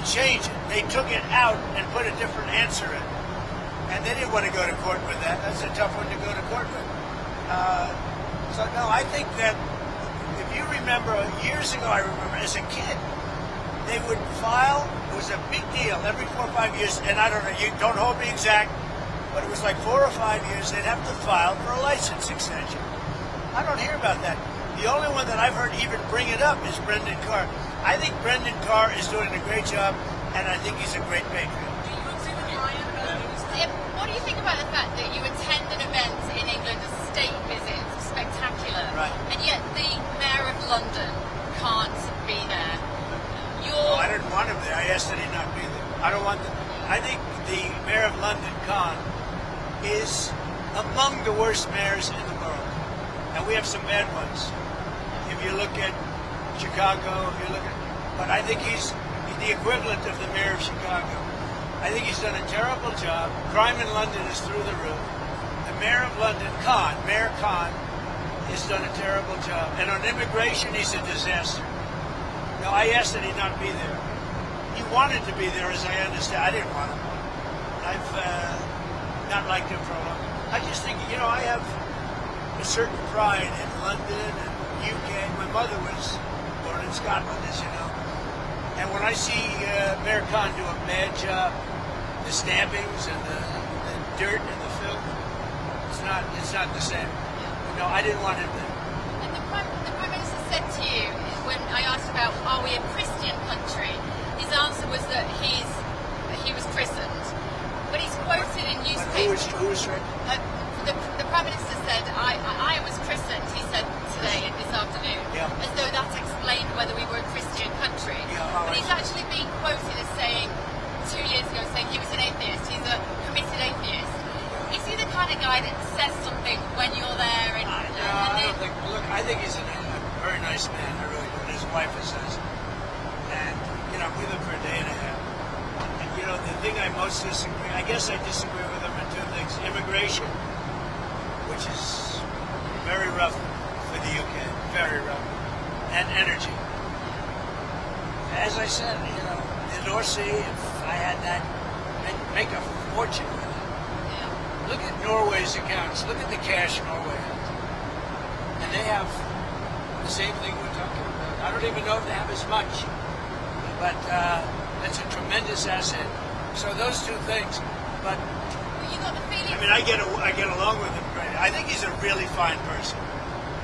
didn't change it. They took it out and put a different answer in. And they didn't want to go to court with that. That's a tough one to go to court with. So, no, I think that if you remember, years ago, I remember as a kid, they would file, it was a big deal, every 4 or 5 years, and I don't know, you don't hold me exact, but it was like 4 or 5 years, they'd have to file for a license extension. I don't hear about that. The only one that I've heard even bring it up is Brendan Carr. I think Brendan Carr is doing a great job, and I think he's a great patriot. Do you agree with Ryan about this? What do you think about the fact that you attend an event in England, a state visit, spectacular, right, and yet the Mayor of London can't be there? Oh, I didn't want him there. I asked that he not be there. I don't want them. I think the Mayor of London, Khan, is among the worst mayors in the world. And we have some bad ones. If you look at Chicago, if you look at... But I think he's the equivalent of the Mayor of Chicago. I think he's done a terrible job. Crime in London is through the roof. The Mayor of London, Khan, Mayor Khan, has done a terrible job. And on immigration, he's a disaster. No, I asked that he not be there. He wanted to be there, as I understand. I didn't want him. I've not liked him for a long time. I just think, you know, I have a certain pride in London and UK. My mother was born in Scotland, as you know. And when I see Mayor Khan do a bad job, the stabbings and the dirt and the filth, it's not the same. No, I didn't want him there. And the Prime Minister said to you, when I asked about, are we a Christian country, his answer was that he was christened. But he's quoted in newspapers. Who was right? The Prime Minister said, I was christened, he said today, this afternoon, as though that explained whether we were a Christian country. But he's actually been quoted as saying, 2 years ago, saying he was an atheist, he's a committed atheist. Is he the kind of guy that says something when you're there? And, I don't think, look, I think he's a very nice man, I really do, and his wife is nice. And, you know, we live for a day and a half. And, you know, the thing I most disagree, I guess I disagree with him on two things. Immigration, which is very rough for the UK, very rough. And energy. As I said, you know, the North Sea, if I had that, make a fortune with it. Look at Norway's accounts. Look at the cash Norway has. And they have the same thing we're talking about. I don't even know if they have as much. But that's a tremendous asset. So those two things. But you got the feeling. I mean, I get along with him great. I think he's a really fine person.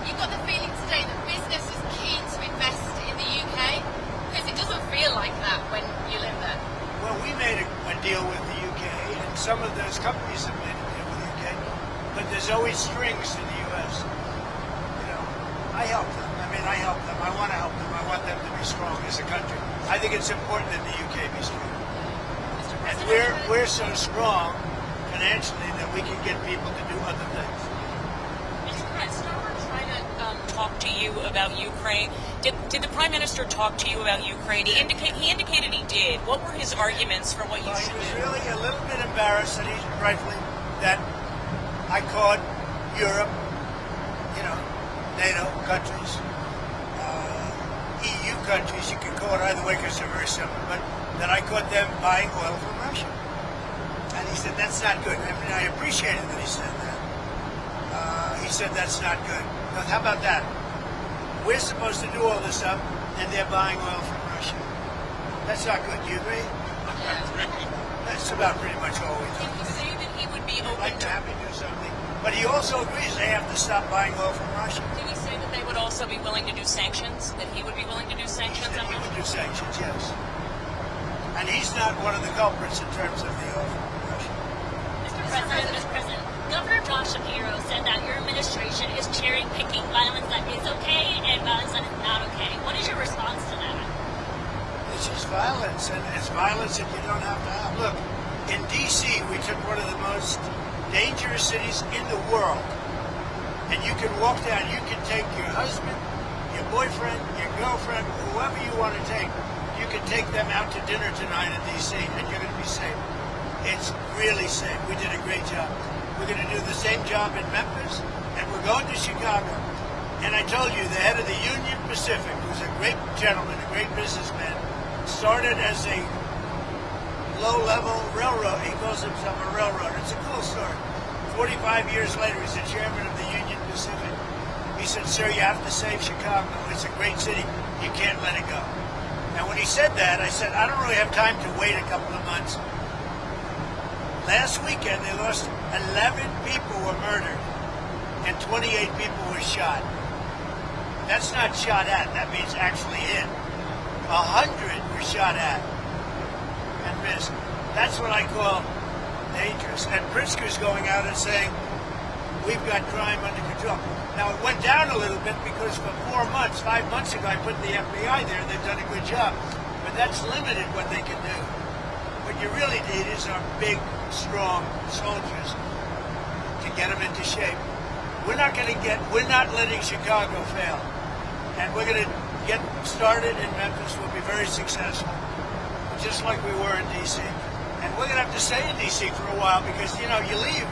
You got the feeling today that business is keen to invest in the UK? Because it doesn't feel like that when you live there. Well, we made a deal with the UK, and some of those companies have made a deal with the UK, but there's always strings to the US. You know, I help them. I mean, I help them. I want to help them. I want them to be strong as a country. I think it's important that the UK be strong. And we're so strong financially that we can get people to do other things. Mr. President, Starmer trying to talk to you about Ukraine. Did the Prime Minister talk to you about Ukraine? He indicated he did. What were his arguments for what you should do? He was really a little bit embarrassed that that I called Europe, you know, NATO countries, EU countries, you can call it either way because they're very similar, but that I caught them buying oil from Russia. And he said, that's not good. I mean, I appreciated that he said that. He said, that's not good. Now, how about that? We're supposed to do all this stuff, and they're buying oil from Russia. That's not good. Do you agree? That's about pretty much all we do. Did he say that he would be open I'd like to... to have to do something. But he also agrees they have to stop buying oil from Russia. Did he say that they would also be willing to do sanctions? That he would be willing to do sanctions? He would do sanctions, yes. And he's not one of the culprits in terms of the oil from Russia. Mr. President, Governor John Shapiro said that your administration is cherry-picking violence that is okay and violence that is not okay. What is your response to that? It's just violence, and it's violence that you don't have to have. Look, in D.C., we took one of the most dangerous cities in the world. And you can walk down, you can take your husband, your boyfriend, your girlfriend, whoever you want to take. You can take them out to dinner tonight in D.C., and you're going to be safe. It's really safe. We did a great job. We're going to do the same job in Memphis, and we're going to Chicago. And I told you, the head of the Union Pacific, who's a great gentleman, a great businessman, started as a low-level railroad. He calls himself a railroader. It's a cool story. 45 years later, he's the chairman of the Union Pacific. He said, "Sir, you have to save Chicago. It's a great city. You can't let it go." And when he said that, I said, I don't really have time to wait a couple of months. Last weekend, they lost 11 people were murdered and 28 people were shot. That's not shot at. That means actually hit. 100 were shot at and missed. That's what I call dangerous. And Pritzker's going out and saying, we've got crime under control. Now, it went down a little bit because for 4 months, 5 months ago, I put the FBI there. They've done a good job. But that's limited what they can do. What you really need is our big, strong soldiers to get them into shape. We're not letting Chicago fail. And we're going to get started in Memphis. We'll be very successful, just like we were in D.C. And we're going to have to stay in D.C. for a while because, you know, you leave,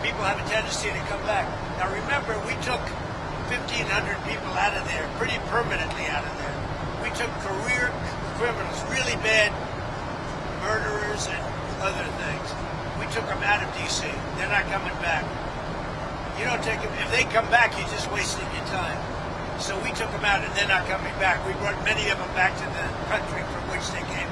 people have a tendency to come back. Now, remember, we took 1,500 people out of there, pretty permanently out of there. We took career criminals, really bad murderers and other things. We took them out of D.C. They're not coming back. You don't take them. If they come back, you're just wasting your time. So we took them out, and they're not coming back. We brought many of them back to the country from which they came.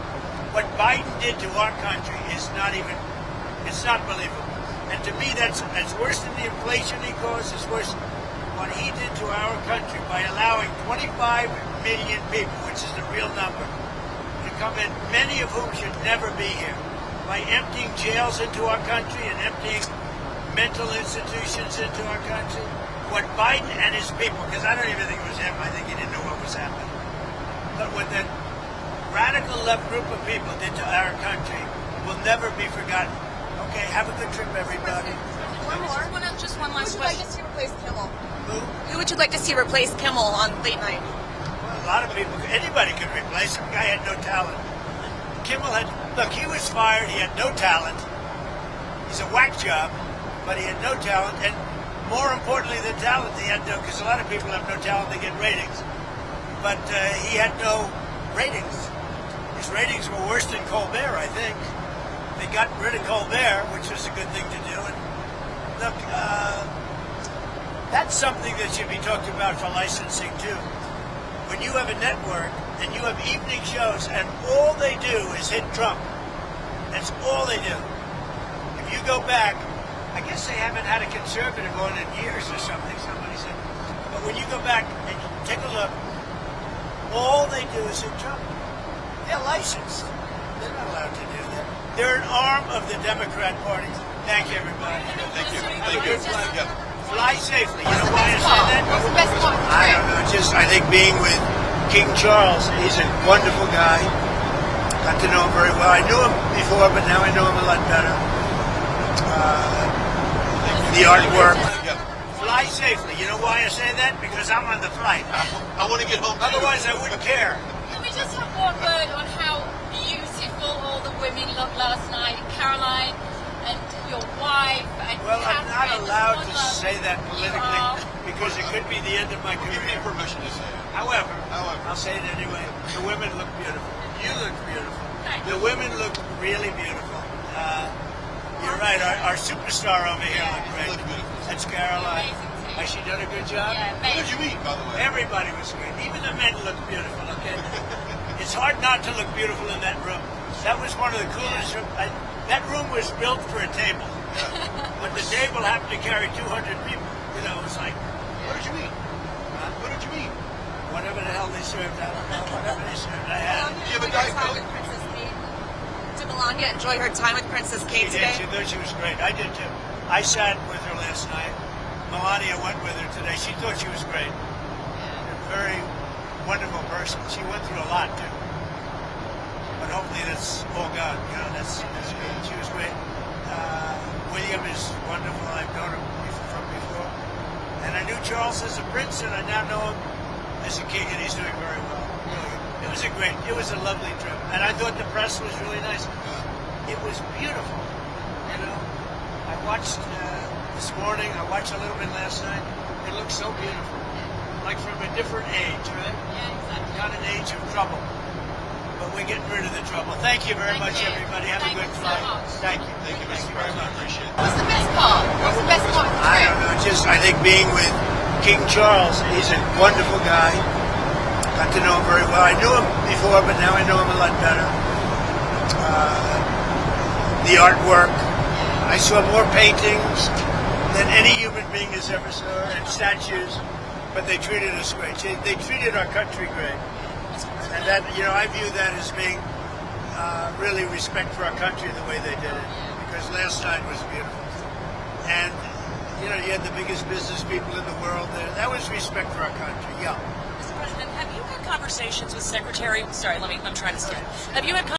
What Biden did to our country is it's not believable. And to me, that's worse than the inflation he caused. It's worse what he did to our country by allowing 25 million people, which is the real number, to come in, many of whom should never be here, by emptying jails into our country and emptying mental institutions into our country. What Biden and his people, because I don't even think it was him, I think he didn't know what was happening, but what that radical left group of people did to our country will never be forgotten. Okay, have a good trip, everybody. One more. Just one last question. Who would you like to see replace Kimmel? Who Who would you like to see replace Kimmel on late night? Well, a lot of people, anybody could replace him. The guy had no talent. Kimmel look, he was fired, he had no talent. He's a whack job, but he had no talent, and more importantly than talent, he had no, because a lot of people have no talent, they get ratings. But he had no ratings. His ratings were worse than Colbert, I think. They got rid of Colbert, which was a good thing to do. And look, that's something that should be talked about for licensing too. When you have a network and you have evening shows and all they do is hit Trump, that's all they do. If you go back, I guess they haven't had a conservative on in years or something, somebody said. But when you go back and you take a look, all they do is hit Trump. They're licensed. They're not allowed to do that. They're an arm of the Democrat Party. Thank you, everybody. Thank you. Have a Thank you. good flight. Yeah. Fly safely. You know why I say that? What's the best part? I don't know. Just I think being with King Charles, he's a wonderful guy. Got to know him very well. I knew him before, but now I know him a lot better. The artwork. Yeah. Fly safely. You know why I say that? Because I'm on the flight. I want to get home. Otherwise, I wouldn't care. Can we just have one word on how beautiful all the women looked last night? Caroline and your wife and Well, I'm not Catherine, allowed one to love. say that You politically are. because it could be the end of my Give me career. permission to say it. However, However. I'll say it anyway. The women look beautiful. You look beautiful. Thank The women look really beautiful. You're right. Our superstar over here looked great. Look beautiful. That's Caroline. Amazing too. Has she done a good job? Yeah, What did amazing. you eat, by the way? Everybody was great. Even the men looked beautiful. Okay. It's hard not to look beautiful in that room. That was one of the coolest rooms. That room was built for a table, but the table happened to carry 200 people. You know, it was like What did you eat? What did you eat? whatever the hell they served. I don't know. Whatever they served, I had. Do you have a Diet Coke? Princess Kate. Did Melania enjoy her time with Princess Kate She did. today? She thought she was great. I did too. I sat with her last night. Melania went with her today. She thought she was great. A very wonderful person. She went through a lot too. But hopefully that's all gone. You know, that's good. She was great. William is wonderful. I've known him from before. And I knew Charles as a prince, and I now know him as a king, and he's doing very well. Really. It was a lovely trip. And I thought the press was really nice. It was beautiful. You know, I watched this morning. I watched a little bit last night. It looks so beautiful, like from a different age, right? Yeah, exactly. Not an age of trouble. but we're getting rid of the trouble. Thank you very much, everybody. Have a good flight. Thank you, Mr. President. I appreciate it. What's the best part? What's the best part of the I trip? don't know. Just I think being with King Charles. He's a wonderful guy. Got to know him very well. I knew him before, but now I know him a lot better. The artwork. I saw more paintings than any human being has ever saw, and statues. But they treated us great. They treated our country great, and that I view that as being really respect for our country the way they did it. Because last night was beautiful, and you had the biggest business people in the world there. That was respect for our country. Yeah. Mr. President, have you had conversations with Secretary? Sorry, I'm trying to start. Have you had